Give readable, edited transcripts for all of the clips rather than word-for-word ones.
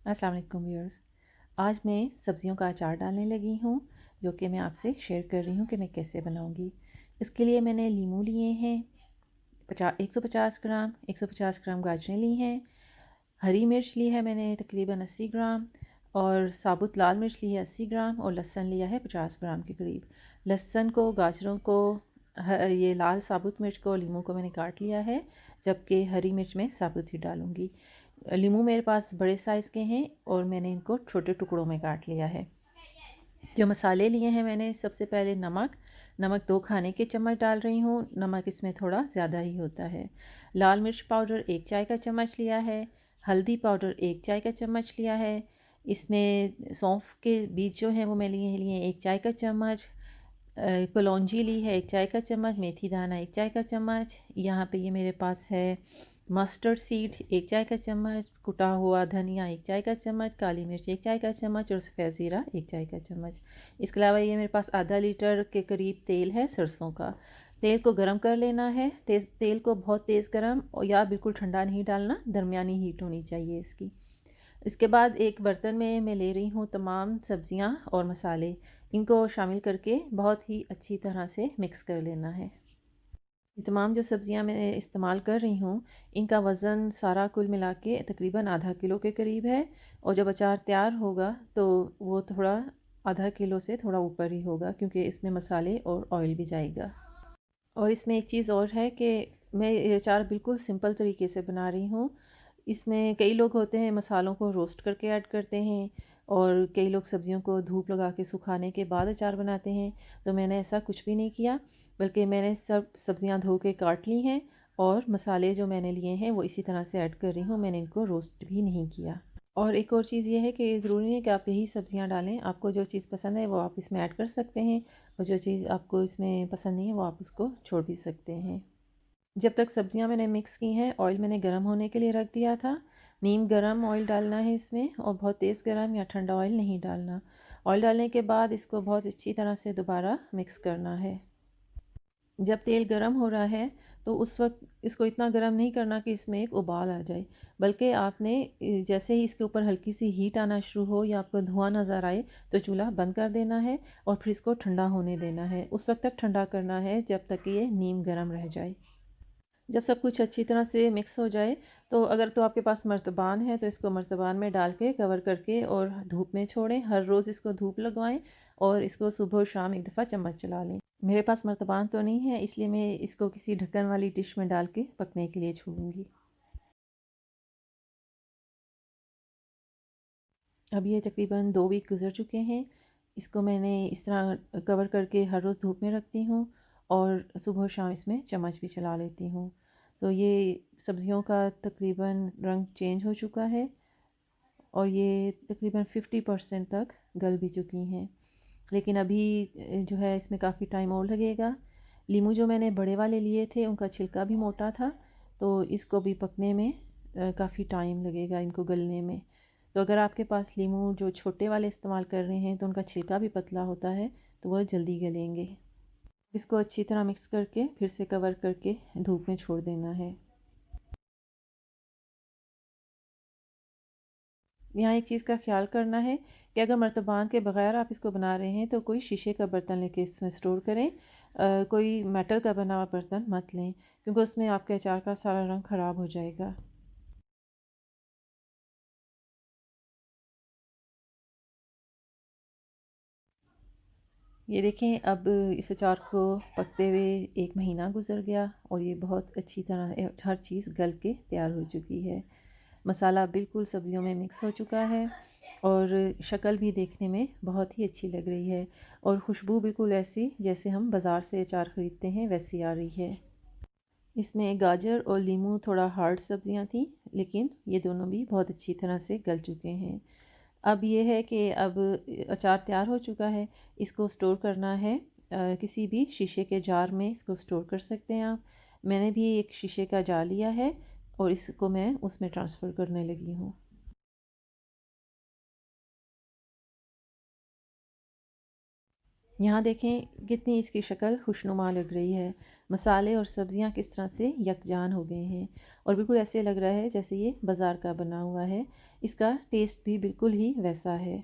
अस्सलाम वालेकुम व्यूअर्स। आज मैं सब्ज़ियों का अचार डालने लगी हूँ, जो कि मैं आपसे शेयर कर रही हूँ कि मैं कैसे बनाऊँगी। इसके लिए मैंने लीमू लिए हैं 150 ग्राम, 150 ग्राम गाजरें ली हैं, हरी मिर्च ली है मैंने तकरीबन 80 ग्राम और साबुत लाल मिर्च ली है 80 ग्राम और लहसुन लिया है 50 ग्राम के करीब। लहसुन को, गाजरों को, ये लाल साबुत मिर्च को, लीमू को मैंने काट लिया है, जबकि हरी मिर्च मैं साबुत ही डालूँगी। लीमू मेरे पास बड़े साइज़ के हैं और मैंने इनको छोटे टुकड़ों में काट लिया है। जो मसाले लिए हैं मैंने, सबसे पहले नमक 2 खाने के चम्मच डाल रही हूँ। नमक इसमें थोड़ा ज़्यादा ही होता है। लाल मिर्च पाउडर 1 चाय का चम्मच लिया है। हल्दी पाउडर 1 चाय का चम्मच लिया है। इसमें सौंफ के बीज जो हैं वो मैं लिए 1 चाय का चम्मच। कलौंजी ली है 1 चाय का चम्मच। मेथी दाना 1 चाय का चम्मच। यहाँ पे ये मेरे पास है मस्टर्ड सीड 1 चाय का चम्मच, कुटा हुआ धनिया 1 चाय का चम्मच, काली मिर्च 1 चाय का चम्मच और सफ़ेद ज़ीरा 1 चाय का चम्मच। इसके अलावा ये मेरे पास आधा लीटर के करीब तेल है सरसों का। तेल को गरम कर लेना है। तेल को बहुत तेज़ गरम और या बिल्कुल ठंडा नहीं डालना, दरमियानी हीट होनी चाहिए इसकी। इसके बाद एक बर्तन में मैं ले रही हूँ तमाम सब्ज़ियाँ और मसाले। इनको शामिल करके बहुत ही अच्छी तरह से मिक्स कर लेना है। ये तमाम जो सब्ज़ियाँ मैं इस्तेमाल कर रही हूँ, इनका वज़न सारा कुल मिला के तकरीबन आधा किलो के करीब है और जब अचार तैयार होगा तो वो थोड़ा आधा किलो से थोड़ा ऊपर ही होगा, क्योंकि इसमें मसाले और ऑयल भी जाएगा। और इसमें एक चीज़ और है कि मैं ये अचार बिल्कुल सिंपल तरीके से बना रही हूँ। इसमें कई लोग होते हैं मसालों को रोस्ट करके ऐड करते हैं और कई लोग सब्ज़ियों को धूप लगा के सुखाने के बाद अचार बनाते हैं। तो मैंने ऐसा कुछ भी नहीं किया, बल्कि मैंने सब सब्ज़ियाँ धो के काट ली हैं और मसाले जो मैंने लिए हैं वो इसी तरह से ऐड कर रही हूँ। मैंने इनको रोस्ट भी नहीं किया। और एक और चीज़ ये है कि ज़रूरी नहीं है कि आप यही सब्ज़ियाँ डालें। आपको जो चीज़ पसंद है वो आप इसमें ऐड कर सकते हैं और जो चीज़ आपको इसमें पसंद नहीं है वो आप उसको छोड़ भी सकते हैं। जब तक सब्ज़ियाँ मैंने मिक्स की हैं, ऑयल मैंने गरम होने के लिए रख दिया था। नीम गरम ऑयल डालना है इसमें और बहुत तेज़ गरम या ठंडा ऑयल नहीं डालना। ऑयल डालने के बाद इसको बहुत अच्छी तरह से दोबारा मिक्स करना है। जब तेल गरम हो रहा है तो उस वक्त इसको इतना गरम नहीं करना कि इसमें एक उबाल आ जाए, बल्कि आपने जैसे ही इसके ऊपर हल्की सी हीट आना शुरू हो या आपको धुआं नज़र आए तो चूल्हा बंद कर देना है और फिर इसको ठंडा होने देना है। उस वक्त तक ठंडा करना है जब तक कि ये नीम गरम रह जाए। जब सब कुछ अच्छी तरह से मिक्स हो जाए तो अगर तो आपके पास मर्तबान है तो इसको मर्तबान में डाल के कवर करके और धूप में छोड़ें। हर रोज़ इसको धूप लगवाएं और इसको सुबह और शाम एक दफ़ा चम्मच चला लें। मेरे पास मर्तबान तो नहीं है, इसलिए मैं इसको किसी ढक्कन वाली डिश में डाल के पकने के लिए छोड़ूंगी। अब ये तकरीबन 2 वीक गुज़र चुके हैं। इसको मैंने इस तरह कवर करके हर रोज़ धूप में रखती हूँ और सुबह शाम इसमें चम्मच भी चला लेती हूँ। तो ये सब्ज़ियों का तकरीबन रंग चेंज हो चुका है और ये तकरीबन 50% तक गल भी चुकी हैं। लेकिन अभी जो है इसमें काफ़ी टाइम और लगेगा। लीमू जो मैंने बड़े वाले लिए थे उनका छिलका भी मोटा था, तो इसको भी पकने में काफ़ी टाइम लगेगा, इनको गलने में। तो अगर आपके पास लीमू जो छोटे वाले इस्तेमाल कर रहे हैं तो उनका छिलका भी पतला होता है, तो वह जल्दी गलेंगे। इसको अच्छी तरह मिक्स करके फिर से कवर करके धूप में छोड़ देना है। यहाँ एक चीज़ का ख़्याल करना है कि अगर मर्तबान के बग़ैर आप इसको बना रहे हैं तो कोई शीशे का बर्तन लेके इसमें स्टोर करें। कोई मेटल का बना हुआ बर्तन मत लें, क्योंकि उसमें आपके अचार का सारा रंग ख़राब हो जाएगा। ये देखें, अब इस अचार को पकते हुए 1 महीना गुज़र गया और ये बहुत अच्छी तरह हर चीज़ गल के तैयार हो चुकी है। मसाला बिल्कुल सब्ज़ियों में मिक्स हो चुका है और शक्ल भी देखने में बहुत ही अच्छी लग रही है और खुशबू बिल्कुल ऐसी जैसे हम बाज़ार से अचार ख़रीदते हैं वैसी आ रही है। इसमें गाजर और लीमू थोड़ा हार्ड सब्ज़ियाँ थीं, लेकिन ये दोनों भी बहुत अच्छी तरह से गल चुके हैं। अब ये है कि अब अचार तैयार हो चुका है। इसको स्टोर करना है, किसी भी शीशे के जार में इसको स्टोर कर सकते हैं आप। मैंने भी एक शीशे का जार लिया है और इसको मैं उसमें ट्रांसफ़र करने लगी हूँ। यहाँ देखें कितनी इसकी शक्ल खुशनुमा लग रही है। मसाले और सब्ज़ियाँ किस तरह से यकजान हो गए हैं और बिल्कुल ऐसे लग रहा है जैसे ये बाज़ार का बना हुआ है। इसका टेस्ट भी बिल्कुल ही वैसा है।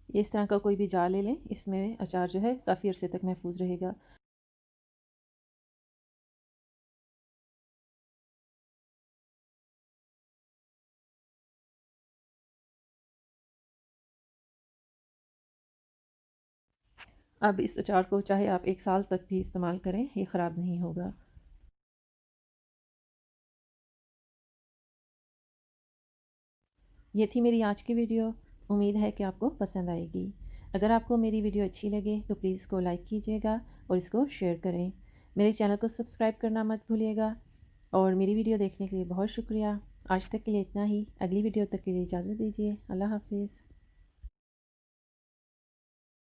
ये इस तरह का कोई भी जार ले लें, इसमें अचार जो है काफ़ी अरसे तक महफूज रहेगा। अब इस अचार को चाहे आप 1 साल तक भी इस्तेमाल करें, ये ख़राब नहीं होगा। ये थी मेरी आज की वीडियो। उम्मीद है कि आपको पसंद आएगी। अगर आपको मेरी वीडियो अच्छी लगे तो प्लीज़ इसको लाइक कीजिएगा और इसको शेयर करें। मेरे चैनल को सब्सक्राइब करना मत भूलिएगा और मेरी वीडियो देखने के लिए बहुत शुक्रिया। आज तक के लिए इतना ही। अगली वीडियो तक के लिए इजाज़त दीजिए। अल्लाह हाफ़िज़।